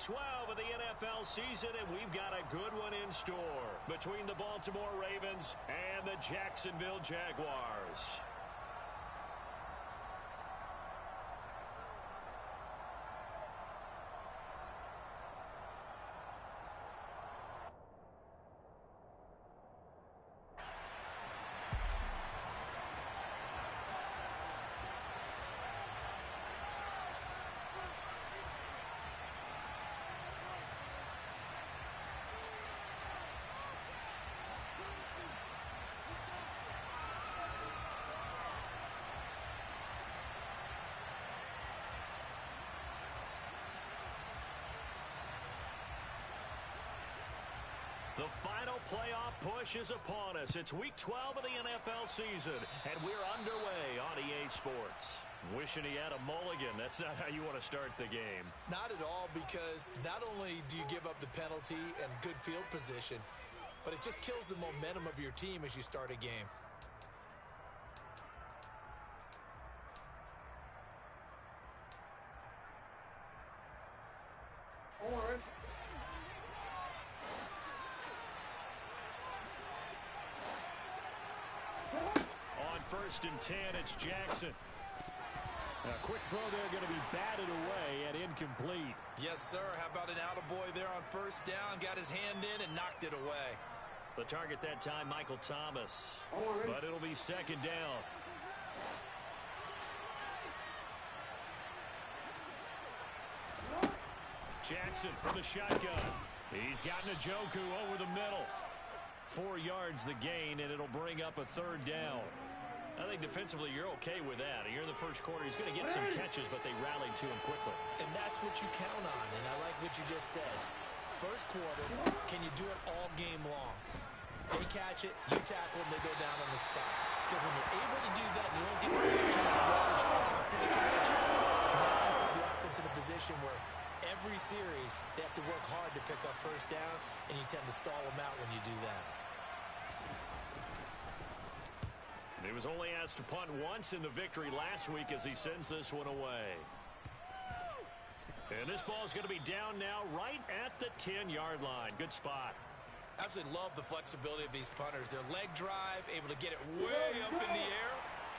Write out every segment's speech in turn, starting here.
12 of the NFL season, and we've got a good one in store between the Baltimore Ravens and the Jacksonville Jaguars. The final playoff push is upon us. It's week 12 of the NFL season, and we're underway on EA Sports. Wishing he had a mulligan. That's not how you want to start the game. Not at all, because not only do you give up the penalty and good field position, but it just kills the momentum of your team as you start a game. On 1st and 10, it's Jackson. A quick throw there, going to be batted away and incomplete. Yes, sir. How about an attaboy there on 1st down? Got his hand in and knocked it away. The target that time, Michael Thomas. But it'll be 2nd down. Jackson from the shotgun. He's got Njoku over the middle. 4 yards the gain, and it'll bring up a 3rd down. I think defensively you're okay with that. Here in the first quarter, he's going to get some catches, but they rallied to him quickly. And that's what you count on, and I like what you just said. First quarter, can you do it all game long? They catch it, you tackle them, they go down on the spot. Because when you're able to do that, you don't get the chance of yards after the catch. Now you put the offense in a position where every series they have to work hard to pick up 1st downs, and you tend to stall them out when you do that. He was only asked to punt once in the victory last week as he sends this one away. And this ball is going to be down now right at the 10-yard line. Good spot. Absolutely love the flexibility of these punters. Their leg drive, able to get it way up in the air,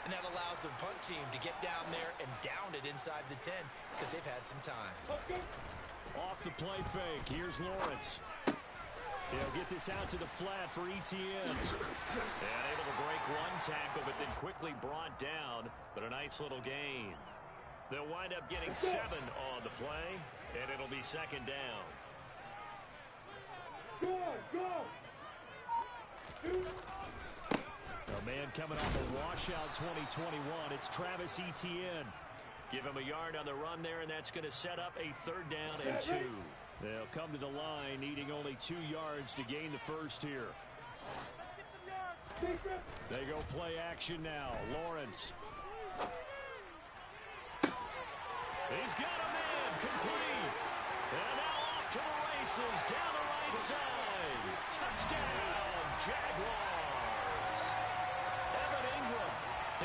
and that allows their punt team to get down there and down it inside the 10 because they've had some time. Off the play fake. Here's Lawrence. He'll get this out to the flat for Etienne. And able to break one tackle, but then quickly brought down. But a nice little gain. They'll wind up getting 7 on the play, and it'll be 2nd down. Go! A man coming off a washout 2021. It's Travis Etienne. Give him a yard on the run there, and that's going to set up a 3rd down and 2. They'll come to the line, needing only 2 yards to gain the first here. They go play action now. Lawrence. He's got a man complete. And now off to the races down the right side. Touchdown, Jaguars. Evan Ingram,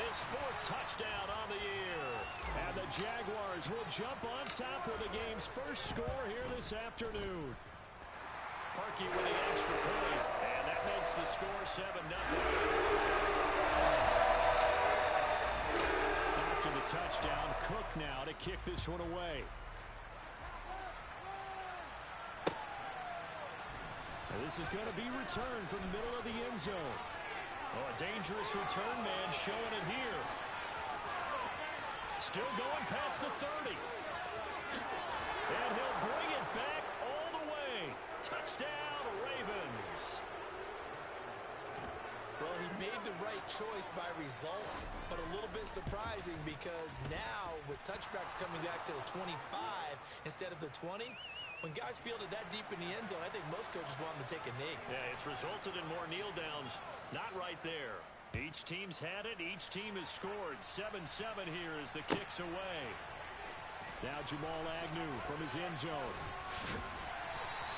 his 4th touchdown on the year. And the Jaguars will jump on top with the game's first score here this afternoon. Parkey with the extra point, and that makes the score 7-0. After the touchdown, Cook now to kick this one away. And this is going to be returned from the middle of the end zone. Oh, a dangerous return man showing it here. Still going past the 30. And he'll bring it back all the way. Touchdown, Ravens. Well, he made the right choice by result, but a little bit surprising because now with touchbacks coming back to the 25 instead of the 20, when guys field it that deep in the end zone, I think most coaches want them to take a knee. Yeah, it's resulted in more kneel downs. Not right there. Each team's had it. Each team has scored. 7-7 here as the kick's away. Now Jamal Agnew from his end zone.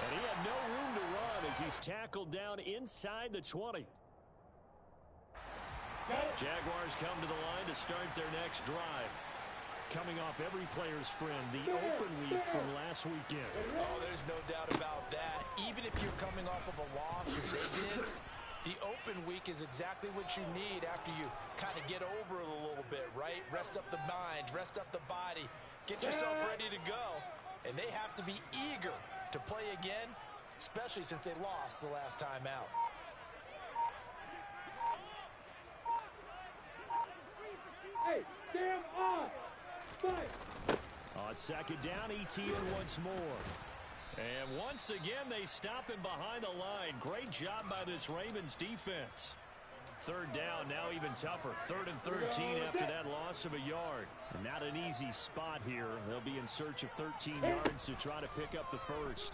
And he had no room to run as he's tackled down inside the 20. Jaguars come to the line to start their next drive. coming off every player's friend, the open week from last weekend. Oh, there's no doubt about that. Even if you're coming off of a loss as they did, the open week is exactly what you need after you kind of get over it a little bit, right? Rest up the mind, rest up the body, get yourself ready to go. And they have to be eager to play again, especially since they lost the last time out. Hey, damn on! Fight! On second down, ETN once more. And once again, they stop him behind the line. Great job by this Ravens defense. Third down, now even tougher. 3rd and 13 after that loss of a yard. And not an easy spot here. They'll be in search of 13 yards to try to pick up the first.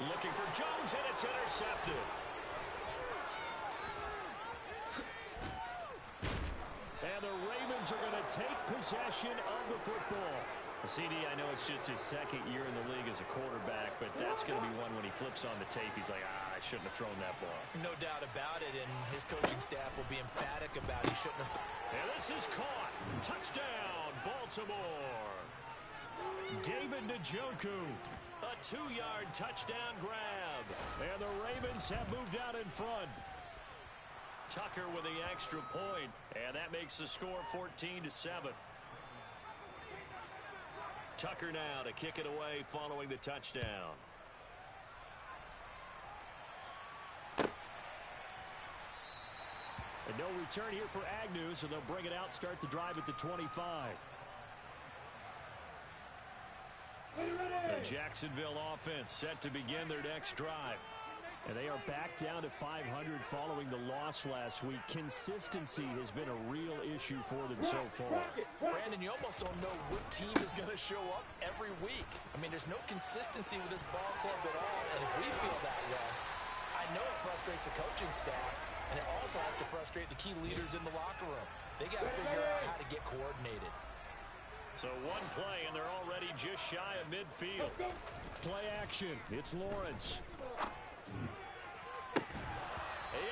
Looking for Jones, and it's intercepted. And the Ravens are going to take possession of the football. CD, I know it's just his second year in the league as a quarterback, but that's going to be one when he flips on the tape. He's like, I shouldn't have thrown that ball. No doubt about it, and his coaching staff will be emphatic about he shouldn't have. And this is caught. Touchdown, Baltimore. David Njoku. A 2-yard touchdown grab. And the Ravens have moved out in front. Tucker with the extra point, and that makes the score 14-7. Tucker now to kick it away following the touchdown. And no return here for Agnew, so they'll bring it out, start the drive at the 25. The Jacksonville offense set to begin their next drive. And they are back down to 500 following the loss last week. Consistency has been a real issue for them so far. Brandon, you almost don't know what team is going to show up every week. I mean, there's no consistency with this ball club at all. And if we feel that way, I know it frustrates the coaching staff. And it also has to frustrate the key leaders in the locker room. They got to figure out how to get coordinated. So one play, and they're already just shy of midfield. Play action. It's Lawrence.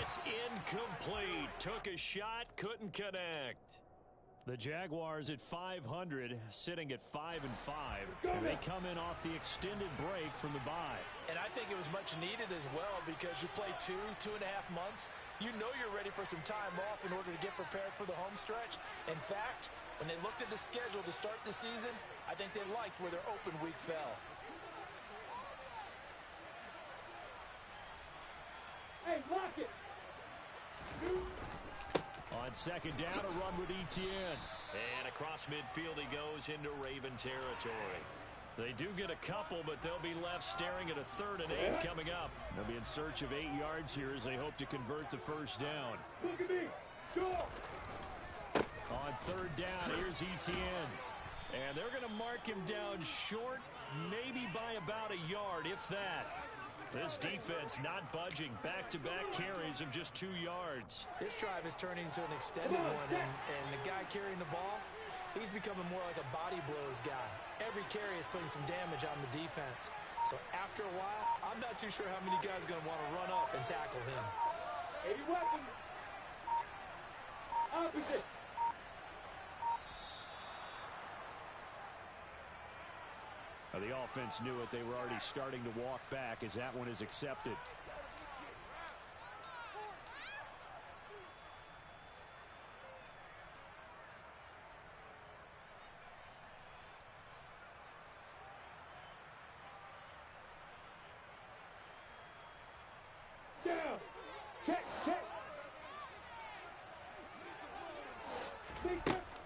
It's incomplete. Took a shot, couldn't connect. The Jaguars at 500, sitting at 5-5. And they come in off the extended break from the bye. And I think it was much needed as well because you play 2.5 months. You know you're ready for some time off in order to get prepared for the home stretch. In fact, when they looked at the schedule to start the season, I think they liked where their open week fell. Hey, block it! On second down, a run with ETN. And across midfield he goes into Raven territory. They do get a couple, but they'll be left staring at a 3rd and 8 coming up. They'll be in search of 8 yards here as they hope to convert the first down. Look at me! Go! On 3rd down, here's ETN. And they're going to mark him down short, maybe by about a yard, if that. This defense not budging. Back-to-back carries of just 2 yards. This drive is turning into an extended one, and the guy carrying the ball, he's becoming more like a body blows guy. Every carry is putting some damage on the defense. So after a while, I'm not too sure how many guys are going to want to run up and tackle him. 80 weapons! Opposite! The offense knew it. They were already starting to walk back as that one is accepted. Down! Check, check!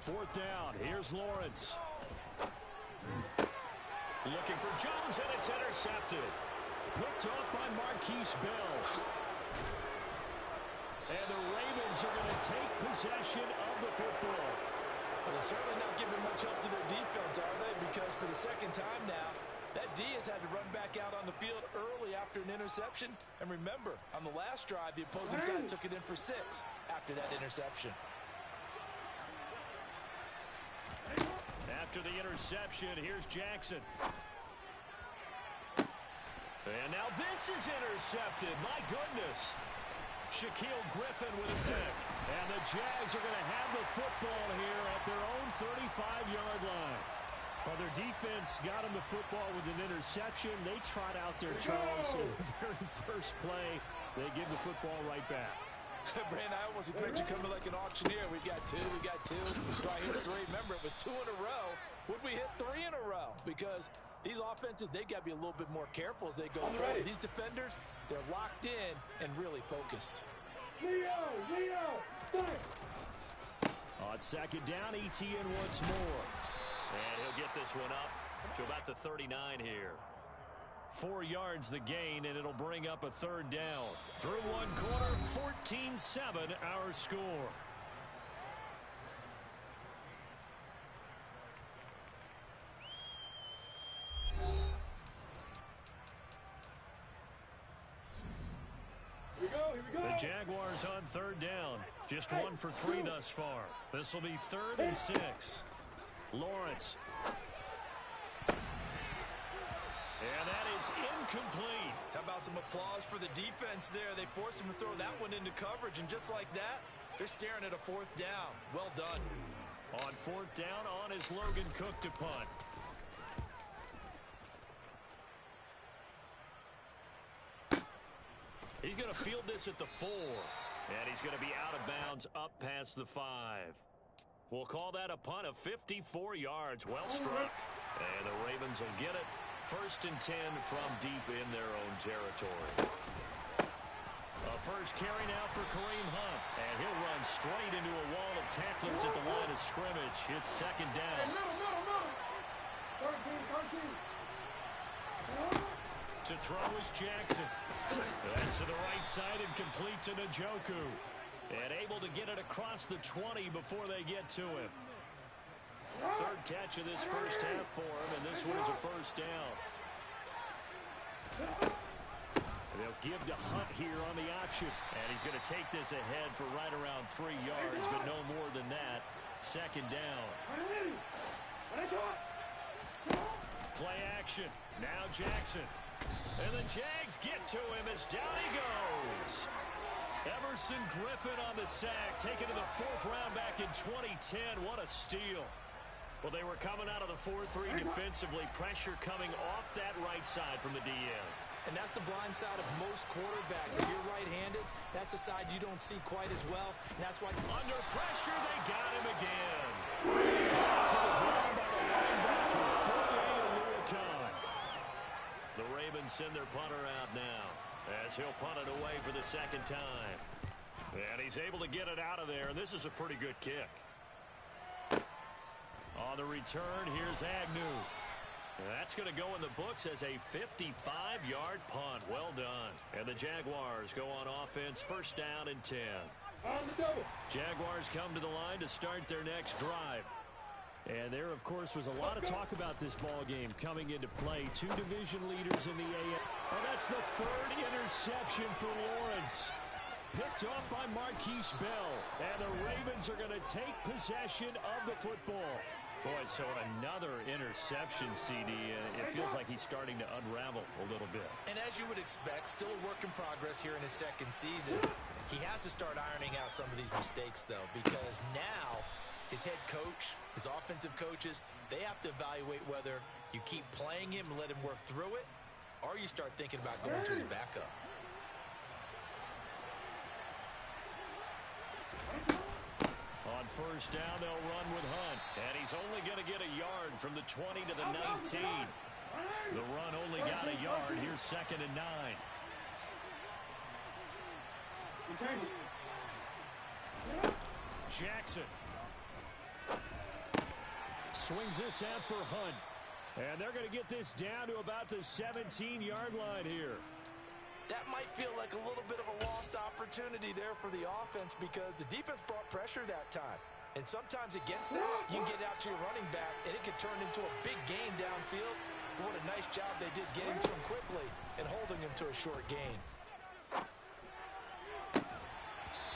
4th down. Here's Lawrence. Looking for Jones, and it's intercepted. Picked off by Marquise Bell. And the Ravens are going to take possession of the football. Well, they're certainly not giving much help to their defense, are they? Because for the second time now, that D has had to run back out on the field early after an interception. And remember, on the last drive, the opposing side took it in for 6 after that interception. After the interception, here's Jackson. And now this is intercepted. My goodness. Shaquille Griffin with a pick. And the Jags are going to have the football here at their own 35-yard line. Well, their defense got them the football with an interception. They trot out their Charles in the very first play. They give the football right back. Brandon, I almost expect you coming like an auctioneer. We've got two. Do I hit three? Remember, it was 2 in a row. Would we hit 3 in a row? Because these offenses, they got to be a little bit more careful as they go forward. These defenders, they're locked in and really focused. Leo, start. On second down, ETN once more. And he'll get this one up to about the 39 here. 4 yards the gain, and it'll bring up a third down. Through one quarter, 14-7 our score. Here we go. The Jaguars on third down. Just 1 for 3 thus far. This will be 3rd and 6. Lawrence. And that is incomplete. How about some applause for the defense there? They forced him to throw that one into coverage, and just like that, they're staring at a 4th down. Well done. On 4th down, on is Logan Cook to punt. He's going to field this at the 4. And he's going to be out of bounds up past the 5. We'll call that a punt of 54 yards. Well struck. And the Ravens will get it. 1st and 10 from deep in their own territory. A first carry now for Kareem Hunt. And he'll run straight into a wall of tacklers at the line of scrimmage. It's 2nd down. To throw is Jackson. That's to the right side and complete to Njoku. And able to get it across the 20 before they get to him. 3rd catch of this first half for him, and this one is a first down. They'll give to Hunt here on the option. And he's going to take this ahead for right around 3 yards, but no more than that. 2nd down. Play action. Now Jackson. And the Jags get to him as down he goes. Everson Griffin on the sack, taken to the 4th round back in 2010. What a steal. Well, they were coming out of the 4-3 defensively. Pressure coming off that right side from the DN. And that's the blind side of most quarterbacks. If you're right-handed, that's the side you don't see quite as well. And that's why under pressure, they got him again. To the ground by the linebacker, Foye. The Ravens send their punter out now as he'll punt it away for the 2nd time. And he's able to get it out of there, and this is a pretty good kick. On the return, here's Agnew. That's going to go in the books as a 55-yard punt. Well done. And the Jaguars go on offense, 1st down and 10. On the double. Jaguars come to the line to start their next drive. And there, of course, was a lot of talk about this ball game coming into play. 2 division leaders in the AFC. Oh, that's the 3rd interception for Lawrence. Picked off by Marquise Bell. And the Ravens are going to take possession of the football. Boy, so another interception, CD. It feels like he's starting to unravel a little bit. And as you would expect, still a work in progress here in his 2nd season. He has to start ironing out some of these mistakes, though, because now his head coach, his offensive coaches, they have to evaluate whether you keep playing him and let him work through it, or you start thinking about going to his backup. On 1st down, they'll run with Hunt. And he's only going to get a yard from the 20 to the 19. The run only got a yard. Here's 2nd and 9. Jackson. Swings this out for Hunt. And they're going to get this down to about the 17-yard line here. That might feel like a little bit of a lost opportunity there for the offense because the defense brought pressure that time. And sometimes against that, you can get out to your running back, and it can turn into a big gain downfield. But what a nice job they did getting to him quickly and holding him to a short gain.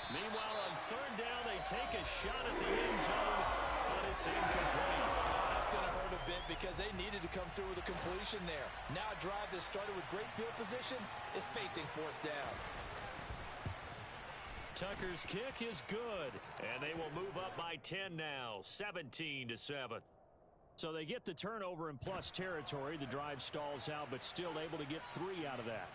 Meanwhile, on 3rd down, they take a shot at the end zone, but it's incomplete. That's going to hurt a bit because they needed to come through with a completion there. Now a drive that started with great field position is facing 4th down. Tucker's kick is good, and they will move up by 10 now, 17-7. So they get the turnover in plus territory. The drive stalls out, but still able to get 3 out of that.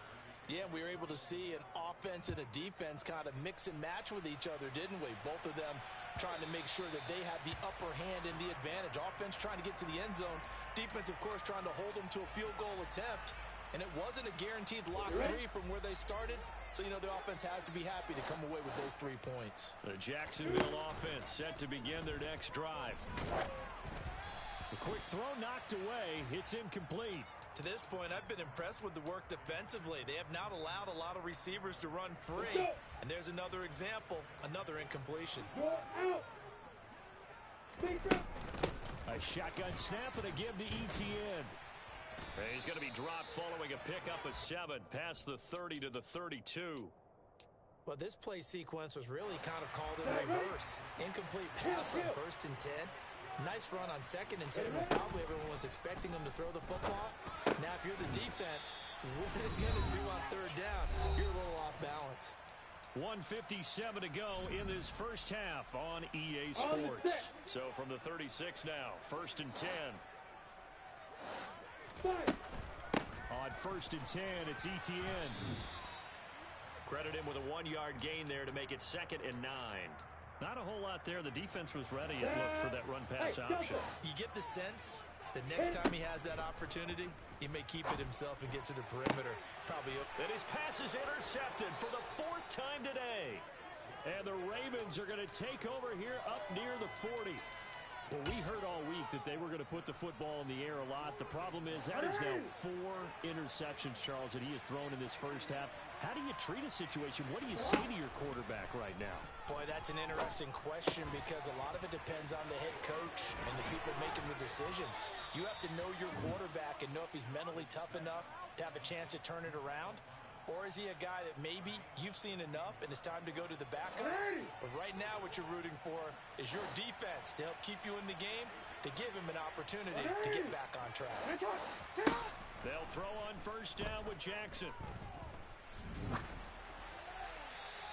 Yeah, we were able to see an offense and a defense kind of mix and match with each other, didn't we? Both of them trying to make sure that they have the upper hand and the advantage. Offense trying to get to the end zone. Defense, of course, trying to hold them to a field goal attempt. And it wasn't a guaranteed lock 3 from where they started. So, you know, the offense has to be happy to come away with those 3 points. The Jacksonville offense set to begin their next drive. A quick throw knocked away. It's incomplete. To this point, I've been impressed with the work defensively. They have not allowed a lot of receivers to run free. And there's another example, another incompletion. A shotgun snap and a give to ETN. He's going to be dropped following a pickup of 7 past the 30 to the 32. Well, this play sequence was really kind of called in reverse. Incomplete pass on 1st and 10. Nice run on 2nd and 10, but probably everyone was expecting him to throw the football. Now, if you're the defense, what are you going to do on 3rd down? You're a little off balance. 1:57 to go in this first half on EA Sports. So from the 36 now, 1st and 10. On 1st and 10, it's ETN. Credit him with a 1-yard gain there to make it 2nd and 9. Not a whole lot there. The defense was ready, it looked, for that run-pass option. You get the sense that next time he has that opportunity, he may keep it himself and get to the perimeter. Probably. And his pass is intercepted for the 4th time today. And the Ravens are going to take over here up near the 40. Well, we heard all week that they were going to put the football in the air a lot. The problem is that is now 4 interceptions, Charles, that he has thrown in this first half. How do you treat a situation? What do you say to your quarterback right now? Boy, that's an interesting question because a lot of it depends on the head coach and the people making the decisions. You have to know your quarterback and know if he's mentally tough enough to have a chance to turn it around. Or is he a guy that maybe you've seen enough and it's time to go to the backup? But right now what you're rooting for is your defense to help keep you in the game, to give him an opportunity to get back on track. They'll throw on 1st down with Jackson.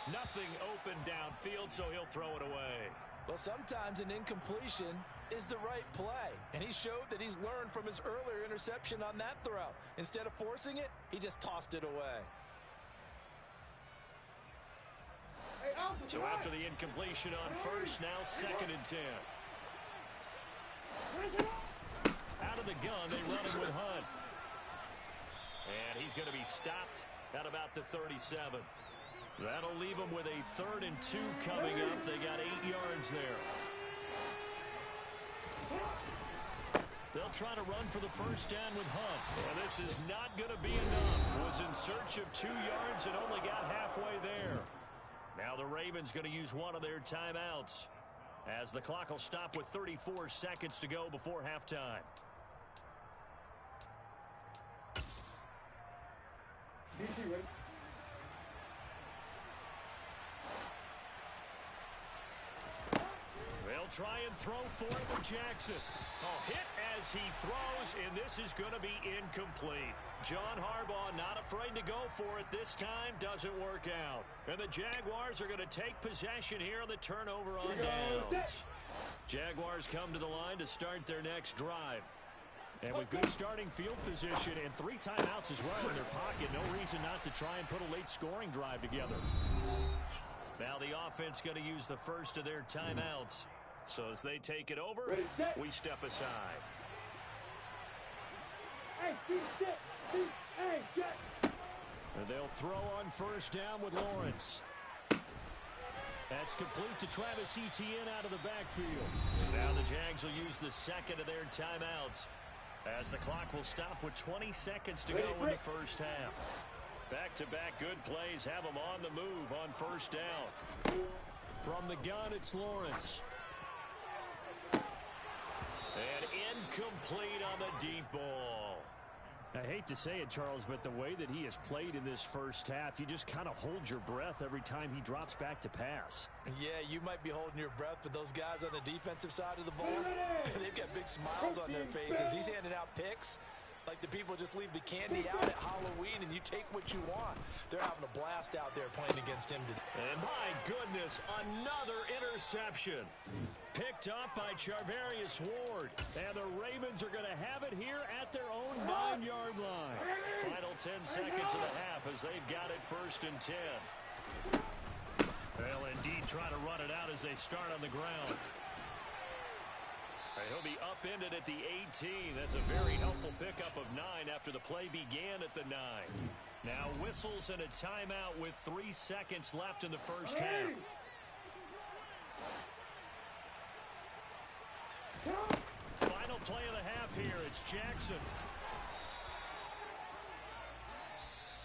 Nothing open downfield, so he'll throw it away. Well, sometimes an incompletion is the right play. And he showed that he's learned from his earlier interception on that throw. Instead of forcing it, he just tossed it away. So after the incompletion on 1st, now 2nd and 10. Out of the gun, they run him with Hunt. And he's going to be stopped at about the 37. That'll leave them with a 3rd and 2 coming up. They got 8 yards there. They'll try to run for the 1st down with Hunt. And this is not going to be enough. Was in search of 2 yards and only got halfway there. Now the Ravens going to use one of their timeouts as the clock will stop with 34 seconds to go before halftime. DC ready? They'll try and throw for it with Jackson. Oh, hit as he throws, and this is going to be incomplete. John Harbaugh not afraid to go for it this time. Doesn't work out. And the Jaguars are going to take possession here on the turnover on downs. Jaguars come to the line to start their next drive. And with good starting field position and 3 timeouts as well in their pocket, no reason not to try and put a late scoring drive together. Now the offense going to use the first of their timeouts. So as they take it over, we step aside. And they'll throw on 1st down with Lawrence. That's complete to Travis Etienne out of the backfield. Now the Jags will use the 2nd of their timeouts as the clock will stop with 20 seconds to go in the first half. Back-to-back good plays have them on the move on 1st down. From the gun, it's Lawrence. And incomplete on the deep ball. I hate to say it, Charles, but the way that he has played in this first half, you just kind of hold your breath every time he drops back to pass. Yeah, you might be holding your breath, but those guys on the defensive side of the ball, they've got big smiles on their faces. He's handing out picks. Like the people just leave the candy out at Halloween and you take what you want. They're having a blast out there playing against him today. And my goodness, another interception. Picked up by Charvarius Ward. And the Ravens are going to have it here at their own 9-yard line. Final 10 seconds of the half as they've got it 1st and 10. They'll indeed try to run it out as they start on the ground. He'll be upended at the 18. That's a very helpful pickup of 9 after the play began at the 9. Now whistles and a timeout with 3 seconds left in the first half. Final play of the half here. It's Jackson.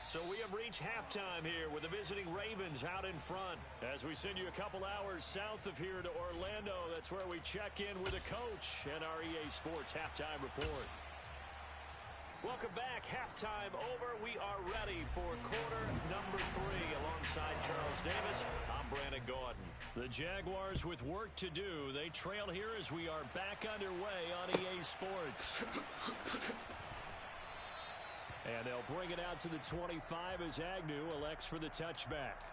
So we have reached halftime here with the visiting Ravens out in front. As we send you a couple hours south of here to Orlando, that's where we check in with the coach and our EA Sports Halftime Report. Welcome back. Halftime over. We are ready for quarter number 3. Alongside Charles Davis, I'm Brandon Gaudin. The Jaguars with work to do. They trail here as we are back underway on EA Sports. And they'll bring it out to the 25 as Agnew elects for the touchback.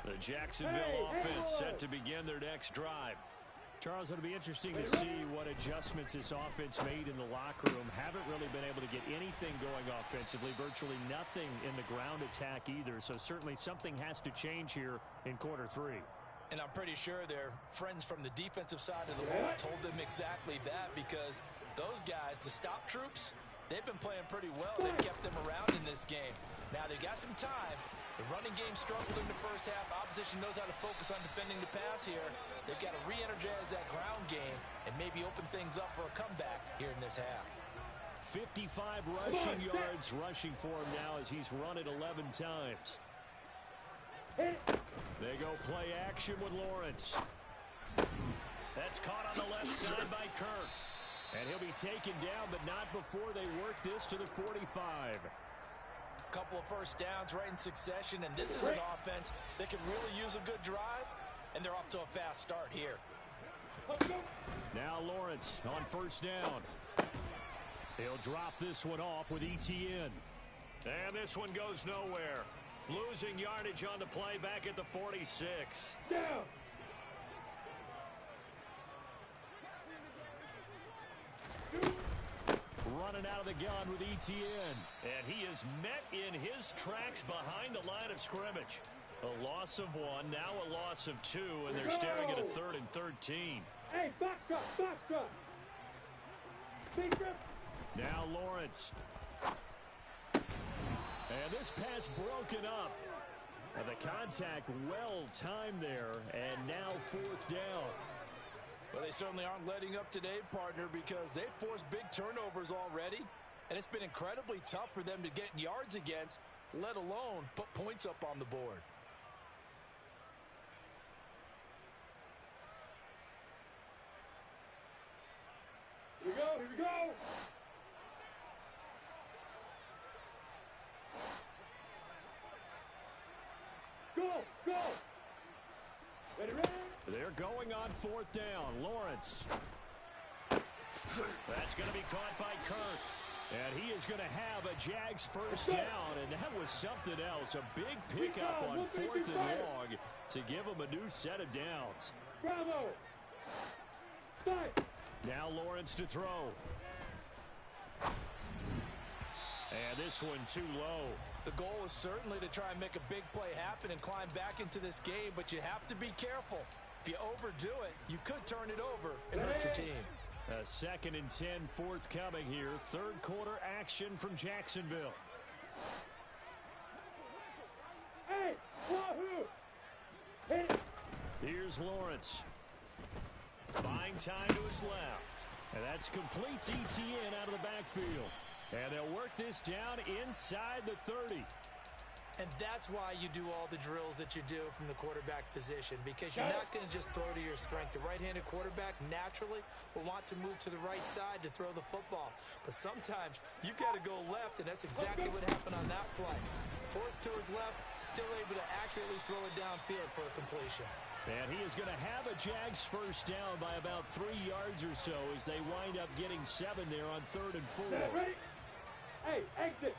The Jacksonville offense set to begin their next drive. Charles, it'll be interesting to see what adjustments this offense made in the locker room. Haven't really been able to get anything going offensively, virtually nothing in the ground attack either. So certainly something has to change here in quarter 3. And I'm pretty sure their friends from the defensive side of the ball told them exactly that, because those guys, the stop troops, they've been playing pretty well. They've kept them around in this game. Now they've got some time. The running game struggled in the first half. Opposition knows how to focus on defending the pass here. They've got to re-energize that ground game and maybe open things up for a comeback here in this half. 55 rushing yards rushing for him now as he's run it 11 times. They go play action with Lawrence. That's caught on the left side by Kirk. And he'll be taken down, but not before they work this to the 45. A couple of first downs right in succession, and this is an offense that can really use a good drive, and they're off to a fast start here. Now Lawrence on first down. He'll drop this one off with ETN. And this one goes nowhere. Losing yardage on the play back at the 46. Down. Running out of the gun with ETN. And he is met in his tracks behind the line of scrimmage. A loss of 1, now a loss of 2, and they're staring at a 3rd and 13. Hey, box truck. Big rip. Now Lawrence. And this pass broken up. And the contact well timed there. And now 4th down. Well, they certainly aren't letting up today, partner, because they've forced big turnovers already. And it's been incredibly tough for them to get yards against, let alone put points up on the board. Here we go. Go. Ready. They're going on 4th down. Lawrence. That's going to be caught by Kirk. And he is going to have a Jags first down. And that was something else. A big pickup on 4th and long to give them a new set of downs. Bravo. Fight. Now Lawrence to throw. And this one too low. The goal is certainly to try and make a big play happen and climb back into this game, but you have to be careful. If you overdo it, you could turn it over and hurt your team. A 2nd and 10 forthcoming here. 3rd quarter action from Jacksonville. Hey, wahoo! Hit it. Here's Lawrence. Buying time to his left. And that's complete to ETN out of the backfield. And they'll work this down inside the 30. And that's why you do all the drills that you do from the quarterback position, because you're not going to just throw to your strength. The right-handed quarterback naturally will want to move to the right side to throw the football. But sometimes you've got to go left, and that's exactly what happened on that play. Forced to his left, still able to accurately throw it downfield for a completion. And he is going to have a Jags first down by about 3 yards or so as they wind up getting 7 there on 3rd and 4. Ready? Hey, exit.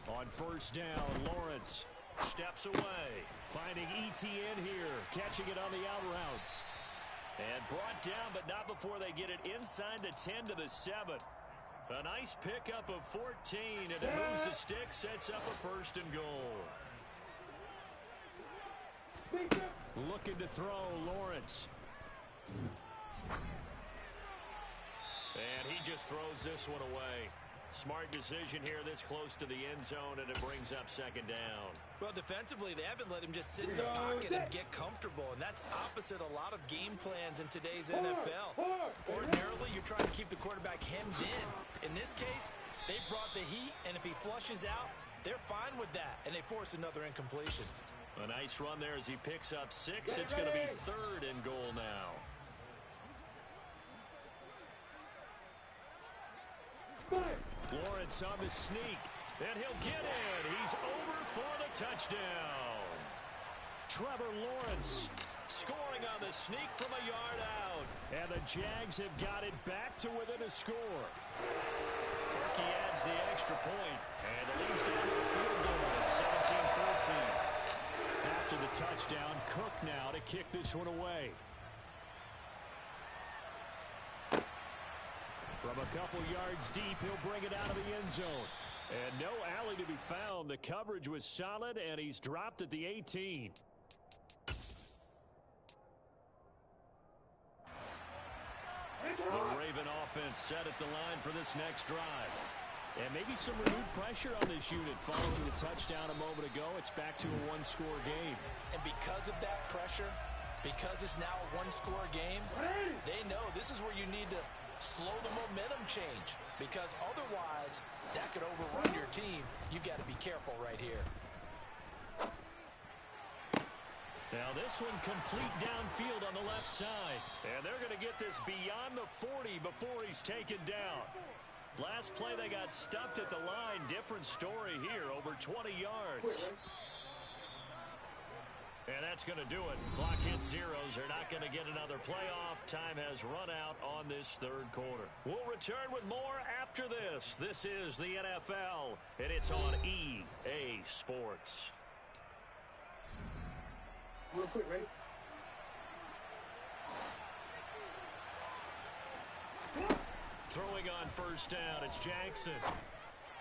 On first down, Lawrence steps away, finding ETN here, catching it on the out route. And brought down, but not before they get it inside the 10 to the 7. A nice pickup of 14, and it moves the stick, sets up a 1st and goal. Looking to throw, Lawrence. And he just throws this one away. Smart decision here this close to the end zone, and it brings up 2nd down. Well, defensively, they haven't let him just sit in the pocket and get comfortable, and that's opposite a lot of game plans in today's NFL. Ordinarily, you're trying to keep the quarterback hemmed in. In this case, they brought the heat, and if he flushes out, they're fine with that, and they force another incompletion. A nice run there as he picks up 6. It's going to be 3rd and goal now. Lawrence on the sneak, and he'll get in. He's over for the touchdown. Trevor Lawrence scoring on the sneak from a yard out. And the Jags have got it back to within a score. Parkey adds the extra point, and it leads down to the field goal at 17-14. After the touchdown, Cook now to kick this one away. From a couple yards deep, he'll bring it out of the end zone. And no alley to be found. The coverage was solid, and he's dropped at the 18. The Raven offense set at the line for this next drive. And maybe some renewed pressure on this unit following the touchdown a moment ago. It's back to a one-score game. And because of that pressure, because it's now a one-score game, they know this is where you need to slow the momentum change, because otherwise that could overrun your team. You've got to be careful right here. Now this one complete downfield on the left side. And they're going to get this beyond the 40 before he's taken down. Last play they got stuffed at the line. Different story here, over 20 yards. And that's going to do it. Clock hits zeros. They're not going to get another playoff. Time has run out on this 3rd quarter. We'll return with more after this. This is the NFL, and it's on EA Sports. Real quick, ready? Throwing on first down, it's Jackson.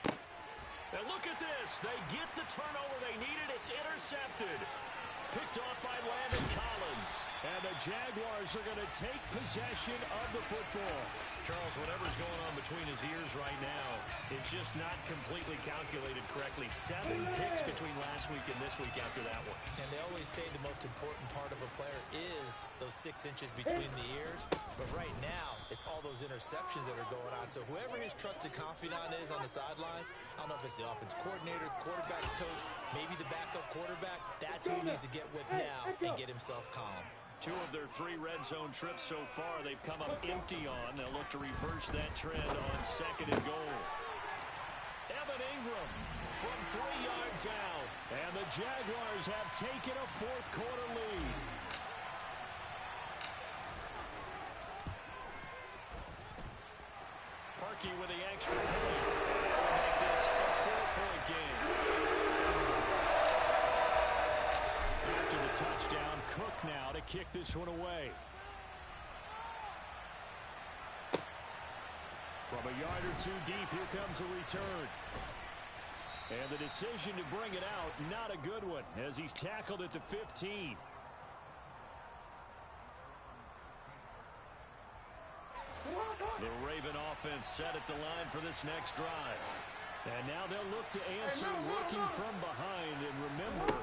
And look at this. They get the turnover they needed. It's intercepted. Picked off by Landon Collins. And the Jaguars are going to take possession of the football. Charles, whatever's going on between his ears right now, it's just not completely calculated correctly. 7 picks between last week and this week after that one. And they always say the most important part of a player is those 6 inches between the ears. But right now, it's all those interceptions that are going on. So whoever his trusted confidant is on the sidelines, I don't know if it's the offense coordinator, the quarterback's coach, maybe the backup quarterback, that's who he needs to get with now and get himself calm. 2 of their 3 red zone trips so far, they've come up empty on. They'll look to reverse that trend on 2nd and goal. Evan Ingram from 3 yards out. And the Jaguars have taken a 4th quarter lead. Parkey with the extra point. Make this a 4-point game. After the touchdown, Cook now to kick this one away. From a yard or 2 deep, here comes a return. And the decision to bring it out, not a good one, as he's tackled at the 15. The Raven offense set at the line for this next drive. And now they'll look to answer working from behind. And remember,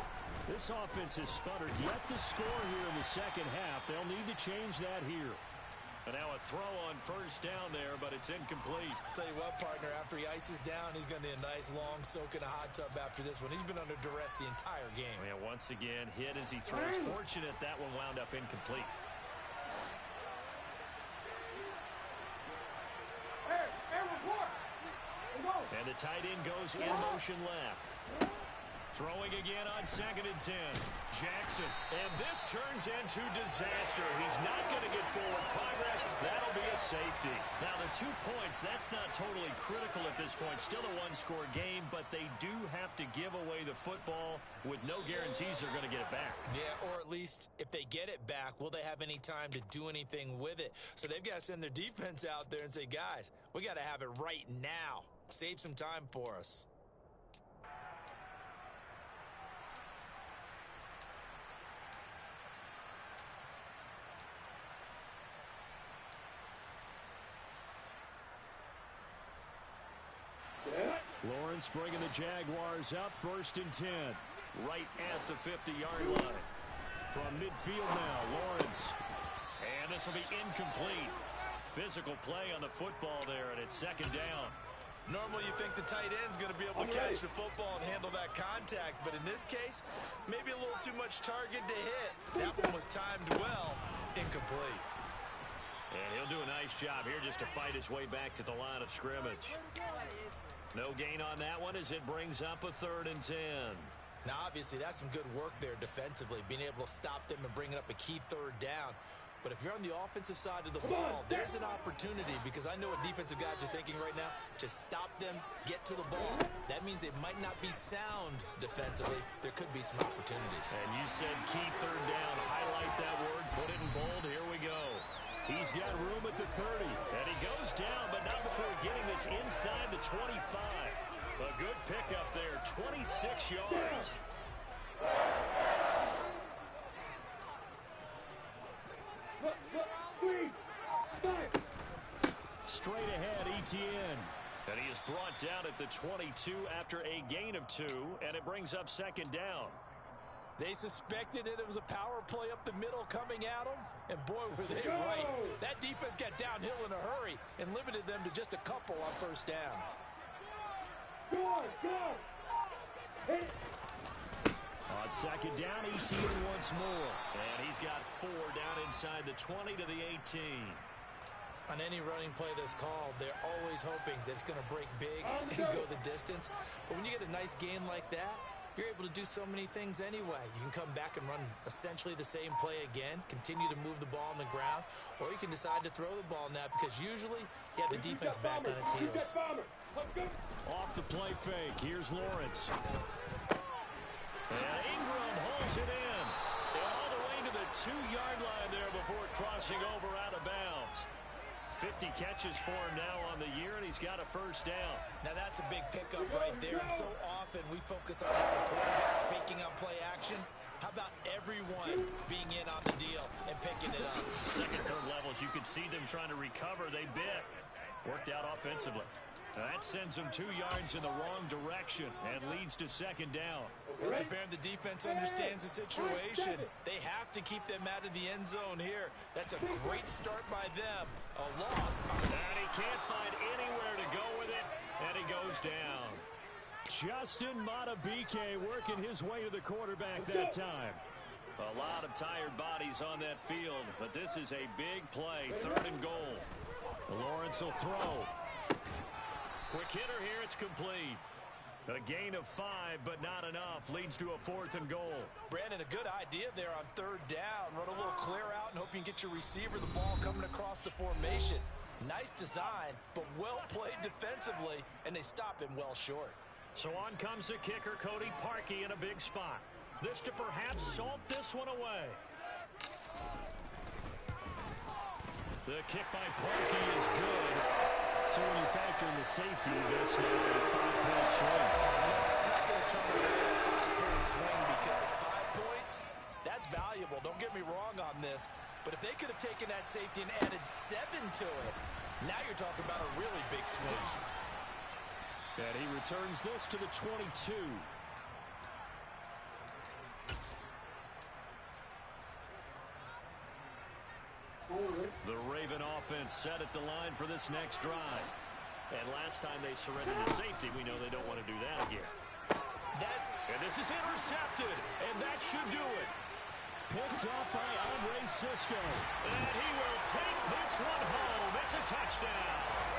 this offense has sputtered yet to score here in the 2nd half. They'll need to change that here. And now a throw on first down there, but it's incomplete. Tell you what, partner, after he ices down, he's going to need a nice long soak in a hot tub after this one. He's been under duress the entire game. Yeah, once again, hit as he throws. Fortunate that one wound up incomplete. tight end goes in motion left. Throwing again on 2nd and 10. Jackson. And this turns into disaster. He's not going to get forward progress. That'll be a safety. Now, the 2 points, that's not totally critical at this point. Still a one-score game, but they do have to give away the football with no guarantees they're going to get it back. Yeah, or at least if they get it back, will they have any time to do anything with it? So they've got to send their defense out there and say, guys, we got to have it right now. Save some time for us. Lawrence bringing the Jaguars up 1st and 10. Right at the 50-yard line. From midfield now, Lawrence. And this will be incomplete. Physical play on the football there, and it's 2nd down. Normally you think the tight end's going to be able to catch the football and handle that contact, but in this case, maybe a little too much target to hit. That one was timed well, incomplete. And he'll do a nice job here just to fight his way back to the line of scrimmage. No gain on that one as it brings up a 3rd and 10. Now, obviously, that's some good work there defensively, being able to stop them and bringing up a key 3rd down. But if you're on the offensive side of the ball, there's an opportunity because I know what defensive guys are thinking right now. Just stop them, get to the ball. That means they might not be sound defensively. There could be some opportunities. And you said key 3rd down. Highlight that word, put it in bold. Here we go. He's got room at the 30. And he goes down, but not before getting this inside the 25. A good pickup there, 26 yards. Straight ahead, ETN. And he is brought down at the 22 after a gain of 2, and it brings up 2nd down. They suspected it was a power play up the middle coming at them, and boy, were they right. That defense got downhill in a hurry and limited them to just a couple on 1st down. On 2nd down, ETN once more. And he's got 4 down inside the 20 to the 18. On any running play that's called, they're always hoping that it's going to break big and go the distance. But when you get a nice gain like that, you're able to do so many things anyway. You can come back and run essentially the same play again, continue to move the ball on the ground, or you can decide to throw the ball now because usually you have the defense back on its heels. Off the play fake, here's Lawrence. And Ingram holds it in. And all the way to the 2-yard line there before crossing over out of bounds. 50 catches for him now on the year, and he's got a 1st down. Now that's a big pickup right there, and so often we focus on how the quarterback's faking out play action. How about everyone being in on the deal and picking it up? 2nd, 3rd levels, you could see them trying to recover. They bit. Worked out offensively. That sends them 2 yards in the wrong direction and leads to 2nd down. It's apparent the defense understands the situation. They have to keep them out of the end zone here. That's a great start by them. A loss. And he can't find anywhere to go with it, and he goes down. Justin Matabike working his way to the quarterback that time. A lot of tired bodies on that field, but this is a big play, 3rd and goal. Lawrence will throw. Quick hitter here, it's complete. A gain of 5, but not enough. Leads to a 4th and goal. Brandon, a good idea there on 3rd down. Run a little clear out and hope you can get your receiver the ball coming across the formation. Nice design, but well played defensively, and they stop him well short. So on comes the kicker, Cody Parkey, in a big spot. This to perhaps salt this one away. The kick by Parkey is good. So when you factor in the safety, this is a 5-point swing. I'm not going to turn away a 5-point swing because 5 points, that's valuable. Don't get me wrong on this. But if they could have taken that safety and added 7 to it, now you're talking about a really big swing. And he returns this to the 22. The Raven offense set at the line for this next drive. And last time they surrendered to safety, we know they don't want to do that again. And this is intercepted, and that should do it. Picked up by Andre Cisco. And he will take this one home. It's a touchdown.